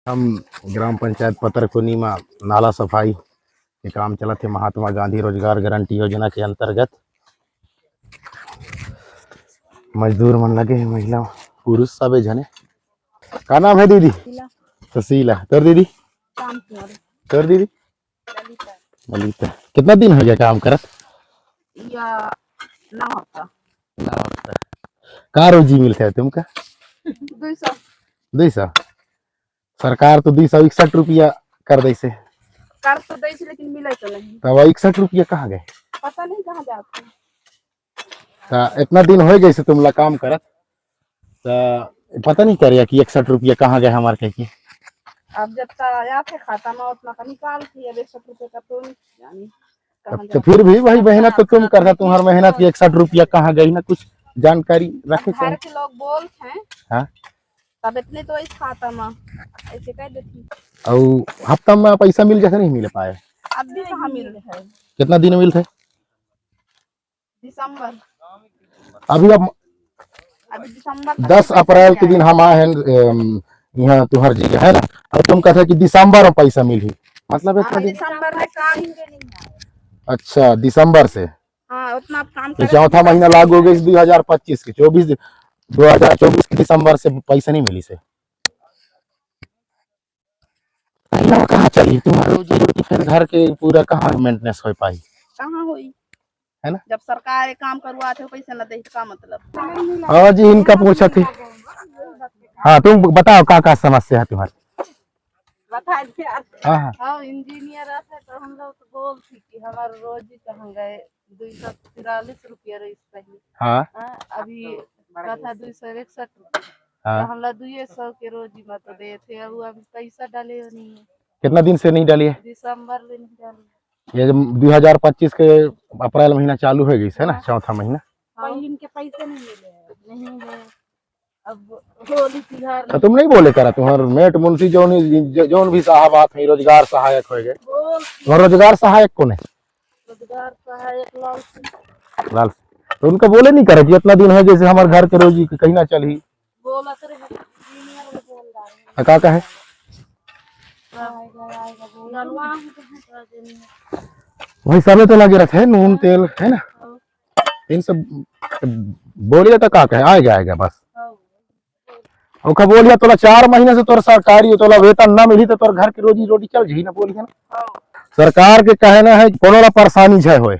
हम ग्राम पंचायत पतरकुनी में नाला सफाई के काम चला थे महात्मा गांधी रोजगार गारंटी योजना के अंतर्गत। मजदूर मन लगे हैं, महिला पुरुष सबे जने। का नाम है दीदी? सुशीला। तोर दीदी? तोर दीदी? ललिता। कितना दिन हो गया काम करत? का रोजी मिलता है तुमका? 200। 200? सरकार तो 261 रुपया कर दै से। कर तो दै से लेकिन मिले तो नहीं। तब 61 रुपया कहाँ गए? पता नहीं कहाँ जाते। इतना दिन हो गए से तुम ला काम करत, तो पता नहीं करिया कि 61 रुपया कहाँ गए हमारे कह के। अब जब तक आया थे खाता में उतना का निकाल के 61 रुपये का तो नहीं जानी। तो फिर भी वही मेहनत तो तुम करता, तुम्हारी मेहनत की 61 रुपया कहाँ गई ना, कुछ जानकारी रखे घर के लोग बोलते हैं। हाँ, तब इतने तो इस खाता में ऐसे कह देती। और हफ्ता में पैसा मिल जैसे नहीं मिल पाए? अब भी कहाँ मिल रहा है? कितना दिन मिलते? दिसंबर। अभी अब दिसंबर 10 अप्रैल के दिन हम आए हैं यहाँ तुहर जी है ना, और तुम कहते कि दिसंबर में पैसा मिली, मतलब इतना दिन? दिसंबर में काम ही नहीं है। अच्छा, दिसंबर से। हाँ, उतना काम तो चौथा महीना लागू हो गया 2025 के 2024 के दिसंबर से पैसा नहीं मिली से। कहाँ चली तुम्हारी रोजी रोटी, फिर घर के पूरा कहाँ मेंटेनेंस हो पाई? कहाँ हुई है ना? जब सरकार काम करवा थे पैसा न दे का मतलब। हाँ जी, इनका पूछा थी। हाँ, तुम बताओ का समस्या है तुम्हारी? बता दिया। हाँ, हाँ, इंजीनियर थे तो हम लोग तो बोल थी कि हमारे रोजी कहाँ गए। 243 रुपया रही पहले। हाँ, अभी था 261 रुपया। हाँ। तो हम लोग 200 के रोजी में तो दे थे, अब अभी पैसा डाले नहीं है। कितना दिन से नहीं डाली है? दिसंबर में नहीं डाली। ये 2025 के अप्रैल महीना चालू हो गई है ना, चौथा महीना। हाँ, इनके पैसे नहीं मिले, नहीं है। अब होली तिहार तो तुम नहीं बोले करा, तुम्हारे मेट मुंशी जोन भी साहब आते हैं रोजगार सहायक हो गए। तुम्हारा रोजगार सहायक कौन है? रोजगार सहायक लाल। तो उनका बोले नहीं करा कि इतना दिन है जैसे हमारे घर के रोजी कहीं ना चल ही बोला तो इंजीनियर बोल रहा है। का है वही समय तो लगे रहते हैं, नून तेल है ना, इन सब बोलिए तो का है, आएगा बस। और बोलिया तोला 4 महीने से तोर सरकारी तोला वेतन ना मिली तो तोर घर की रोजी रोटी चल जी ना, बोलिए ना। सरकार के कहना है कोनो ला परेशानी है होए,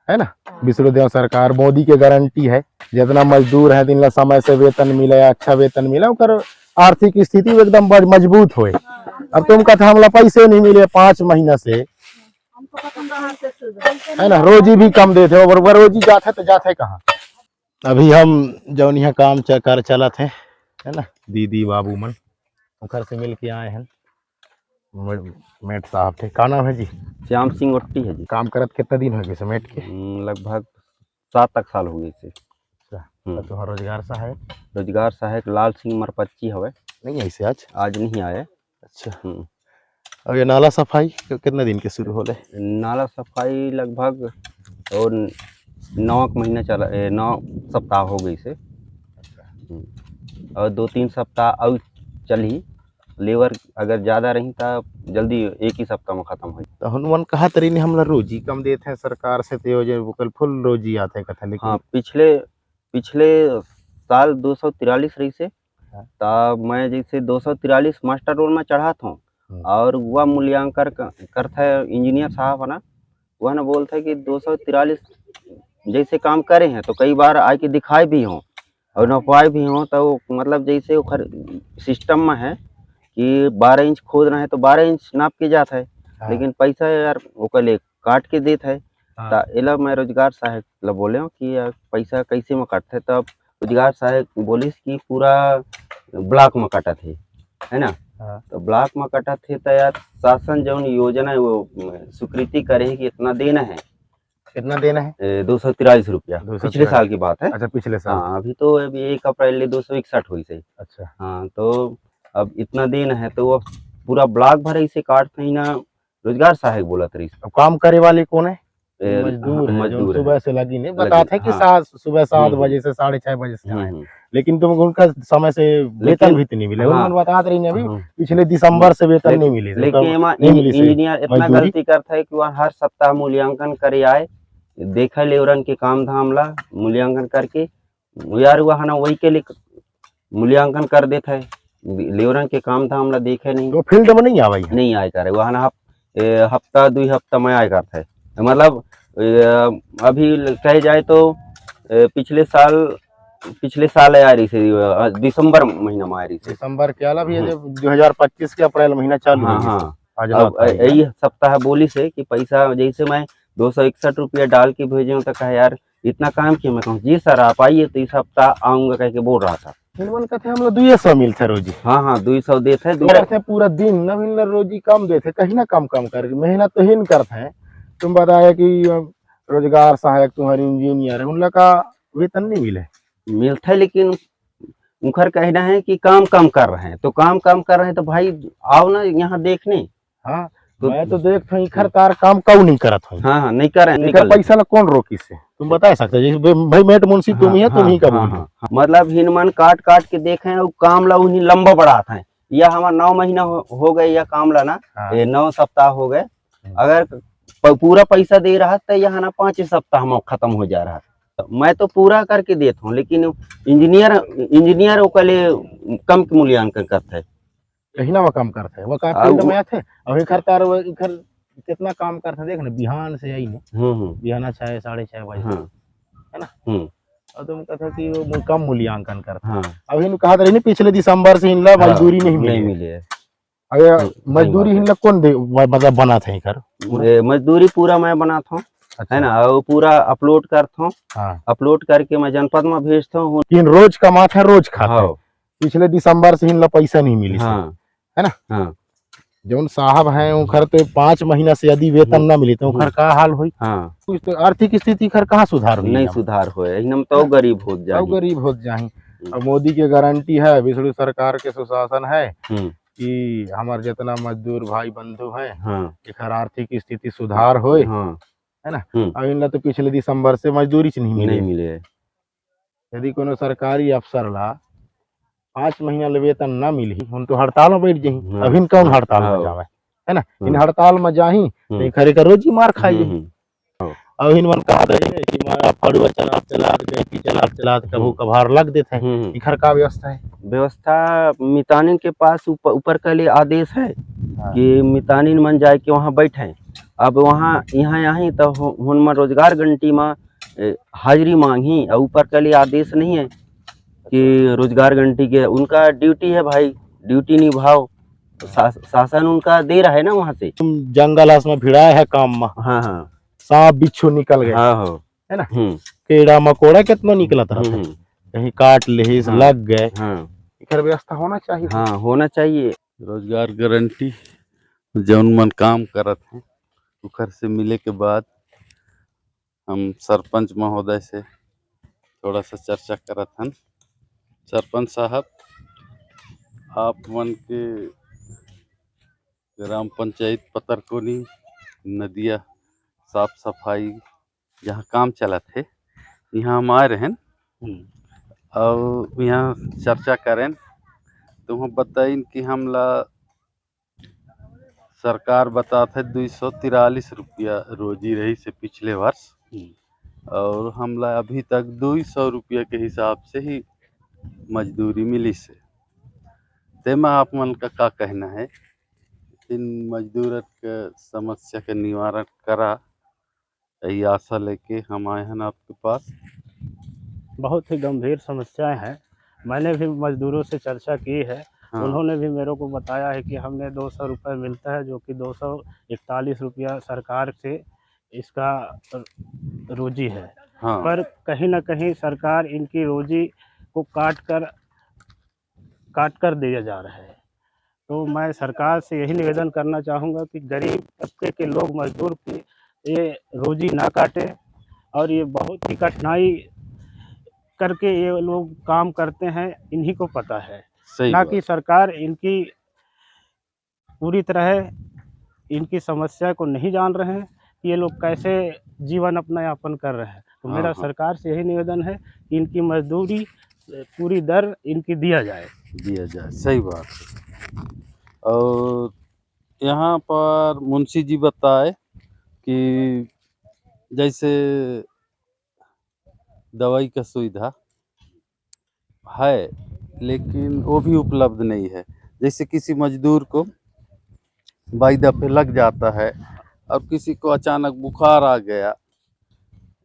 है ना। विश्वदेव सरकार मोदी के गारंटी है, जितना मजदूर है दिन ला समय से वेतन मिले, अच्छा वेतन मिले, और आर्थिक स्थिति एकदम मजबूत होए। अब तुम कहते हमला पैसे नहीं मिले 5 महीना से, है ना, रोजी भी कम देते हो, रोजी जाते तो जाते कहाँ। अभी हम जौन यहाँ काम कर चला थे, है ना, दीदी बाबू मन घर से मिल के आए हैं। मेट साहब थे। का नाम है जी? श्याम सिंह ओट्टी है जी। काम करत कितना दिन हो गए से मेट के? लगभग 7 साल हो गए से। तो रोजगार सहायक? रोजगार सहायक लाल सिंह मरपच्ची हवे। नहीं ऐसे आज नहीं आए। अच्छा। और ये नाला सफाई कितना दिन के शुरू हो गए? नाला सफाई लगभग और 9 महीना चला, 9 सप्ताह हो गई से। और 2-3 सप्ताह और चली। लेबर अगर ज़्यादा रही तो जल्दी एक ही सप्ताह में खत्म हो। तो हनुमान कहा तरी ने हमला रोजी कम देते हैं सरकार से, तो फुल रोजी आते हैं कथा। लेकिन हाँ, पिछले साल 243 रही से, तब मैं जैसे 243 मास्टर रोल में चढ़ा था, और वह मूल्यांकन करता है इंजीनियर साहब है ना, वह ना बोलता है कि 243 जैसे काम करे हैं तो कई बार आके दिखाए भी हों और नपाए भी हों, तो मतलब जैसे वो सिस्टम में है कि 12 इंच खोद रहे हैं तो 12 इंच नाप के जाता है। लेकिन पैसा यार वो कल काट के देता है। तो एला मैं रोजगार सहायक ला बोले कि यार पैसा कैसे में काटते, तब रोजगार सहायक बोलिस कि पूरा ब्लॉक में काटा थे, है ना। तो ब्लॉक में काटा थे तो यार शासन जो योजना है वो स्वीकृति करे कि इतना देना है। कितना देना है? 243 रुपया। पिछले साल की बात है। अच्छा, पिछले साल। हाँ, अभी तो अभी 1 अप्रैल 261 हुई सही। अच्छा। हाँ, तो अब इतना देना है तो वो पूरा ब्लॉक भर इसे काट थी ना, रोजगार सहायक बोला तरी। अब काम करे वाले कौन है? मजदूर मजदूर सुबह से लगी नहीं बताते कि सुबह 7 बजे से 6:30 बजे से आए, लेकिन तुम उनका समय से वेतन भी तो नहीं मिले। हाँ। उन्होंने बता रही ने अभी हाँ। पिछले दिसंबर से वेतन नहीं मिली, लेकिन एमा नहीं मिली से इंजीनियर इतना मजदूरी। गलती करता है कि वह हर सप्ताह मूल्यांकन करे आए, देखे लेवरन के काम धाम ला मूल्यांकन करके यार वह ना वही के लिए मूल्यांकन कर देता है, लेवरन के काम धाम ला देखे नहीं, तो फील्ड में नहीं आवाई है। नहीं आए करे वह ना हफ्ता 2 हफ्ता में आए करता है। मतलब अभी कहे जाए तो पिछले साल आ रही से दिसंबर महीना में आ रही से। दिसंबर के अलावा भी जब 2025 के अप्रैल महीना चालू हाँ हुई हाँ। आज अब यही सप्ताह बोली से कि पैसा जैसे मैं 261 रुपया डाल के भेजे हूँ, तो कहा यार इतना काम किया। मैं कहूँ जी सर आप आइए, तो इस सप्ताह आऊंगा कह के बोल रहा था। इनवन कहते हम लोग 200 मिलते रोजी। हाँ हाँ 200 देते हैं। करते पूरा दिन न मिलना रोजी कम देते, कहीं ना कम कर मेहनत तो ही नहीं करते हैं। तुम बताया कि रोजगार सहायक तुम्हारी इंजीनियर है, उन लोग का वेतन नहीं मिले। मिलता है लेकिन उनका कहना है कि काम कम कर रहे हैं, तो काम कम कर रहे हैं तो भाई आओ ना यहाँ देखने। हाँ तो मैं तो देखता हूँ इखर तार काम क्यों नहीं करत हूँ। हाँ हाँ नहीं कर रहे हैं, इखर निकल पैसा ला कौन रोकी से तुम बता सकते हो? जैसे भाई मेट मुंशी तुम ही है, तुम ही का बोल हाँ। मतलब हिनमन काट काट के देखे और काम ला उन्हीं लंबा बढ़ाता है। या हमारा 9 महीना हो गए या काम ला ना, हाँ। 9 सप्ताह हो गए। अगर पूरा पैसा दे रहा तो यहाँ ना 5 सप्ताह में खत्म हो जा रहा। मैं तो पूरा करके देता हूँ, लेकिन इंजीनियर ओकर लिए कम के मूल्यांकन करता है। कहीं ना वो काम करते है, वो का फील्ड में आते अब इखर तार वो इखर कितना काम करते हैं। देख ना बिहान से आई ने बिहाना 6 साढ़े 6 बजे है ना। और तुम कहते कि वो कम मूल्यांकन करता है। अब इन कहा था पिछले दिसंबर से इन लोग मजदूरी नहीं मिली है। अगर मजदूरी इन लोग कौन दे मतलब बना था इधर? मजदूरी पूरा मैं बनाता हूँ। अच्छा। है ना, वो पूरा अपलोड करता हूँ। हाँ। अपलोड करके मैं जनपद में भेजता हूँ। तीन रोज कमाते हैं रोज खाते हैं। पिछले दिसंबर से इन लोग पैसा नहीं मिली। हाँ। है ना। हाँ। जो साहब हैं उनकर तो 5 महीना से यदि वेतन न मिली तो उनकर का हाल हुई। हाँ। कुछ तो आर्थिक स्थिति खर कहाँ सुधार हुई? नहीं सुधार हो एकदम तो गरीब हो जाए, गरीब हो जाए। अब मोदी के गारंटी है, विष्णु सरकार के सुशासन है कि हमारे जितना मजदूर भाई बंधु है एकर आर्थिक स्थिति सुधार होए। है ना। अब इन तो पिछले दिसंबर से मजदूरी नहीं मिले। यदि कोनो सरकारी अफसर ला 5 महीना ले वेतन न मिली, उन तो हड़ताल में बैठ जाही। अब इन कौन हड़ताल में जावे? है ना। इन हड़ताल में जाही तो खरे का रोजी मार खाई। अब इन मन कहा कि मैं फड़ुआ चला कभू कभार लग देते हैं। इखर का व्यवस्था है? व्यवस्था मितानिन के पास ऊपर के लिए आदेश है कि मितानिन मन जाए के वहाँ बैठे। अब वहाँ यहाँ तो हुन रोजगार गंटी में हाजिरी मांगी, और ऊपर के लिए आदेश नहीं है कि रोजगार गंटी के उनका ड्यूटी है भाई, ड्यूटी निभाओ। शासन उनका दे रहा है ना वहाँ से। तुम जंगल में भिड़ाए है काम में। हाँ। सांप बिच्छू निकल गए। है ना। कीड़ा मकोड़ा कितना निकलत रहा, कहीं काट ले लग गए। इधर व्यवस्था होना चाहिए। हाँ होना चाहिए। रोजगार गारंटी जौन मन काम करत हैं उखर से मिले के बाद हम सरपंच महोदय से थोड़ा सा चर्चा करत हन। सरपंच साहब, आप मन के ग्राम पंचायत पतरकोनी नदिया साफ सफाई जहाँ काम चलत है, यहाँ हम आए रहें और यहाँ चर्चा करें तो हम बताइन कि हमला सरकार बताते 243 रुपया रोजी रही से पिछले वर्ष, और हमला अभी तक 200 रुपया के हिसाब से ही मजदूरी मिली से। तेमा आप मन का कहना है? इन मजदूर के समस्या के निवारण करा, यही आशा लेके हम आए हैं आपके पास। बहुत ही गंभीर समस्याएं हैं। मैंने भी मजदूरों से चर्चा की है। उन्होंने भी मेरे को बताया है कि हमने 200 रुपये मिलता है, जो कि 241 रुपया सरकार से इसका रोजी है। पर कहीं ना कहीं सरकार इनकी रोजी को काट कर दिया जा रहा है। तो मैं सरकार से यही निवेदन करना चाहूँगा कि गरीब तबके के लोग मजदूर की ये रोजी ना काटें, और ये बहुत ही कठिनाई करके ये लोग काम करते हैं, इन्हीं को पता है। ना कि सरकार इनकी पूरी तरह इनकी समस्या को नहीं जान रहे हैं कि ये लोग कैसे जीवन अपना यापन कर रहे हैं। तो मेरा सरकार से यही निवेदन है कि इनकी मजदूरी पूरी दर इनकी दिया जाए। दिया जाए, सही बात है। और यहाँ पर मुंशी जी बताए कि जैसे दवाई का सुविधा है, लेकिन वो भी उपलब्ध नहीं है। जैसे किसी मजदूर को बाई दफे लग जाता है और किसी को अचानक बुखार आ गया,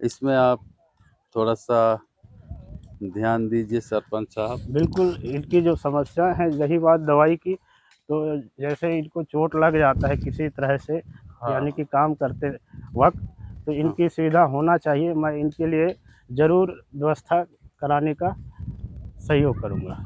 इसमें आप थोड़ा सा ध्यान दीजिए सरपंच साहब। बिल्कुल, इनकी जो समस्या है, रही बात दवाई की, तो जैसे इनको चोट लग जाता है किसी तरह से, यानी कि काम करते वक़्त, तो इनकी सुविधा होना चाहिए। मैं इनके लिए ज़रूर व्यवस्था कराने का सहयोग करूँगा।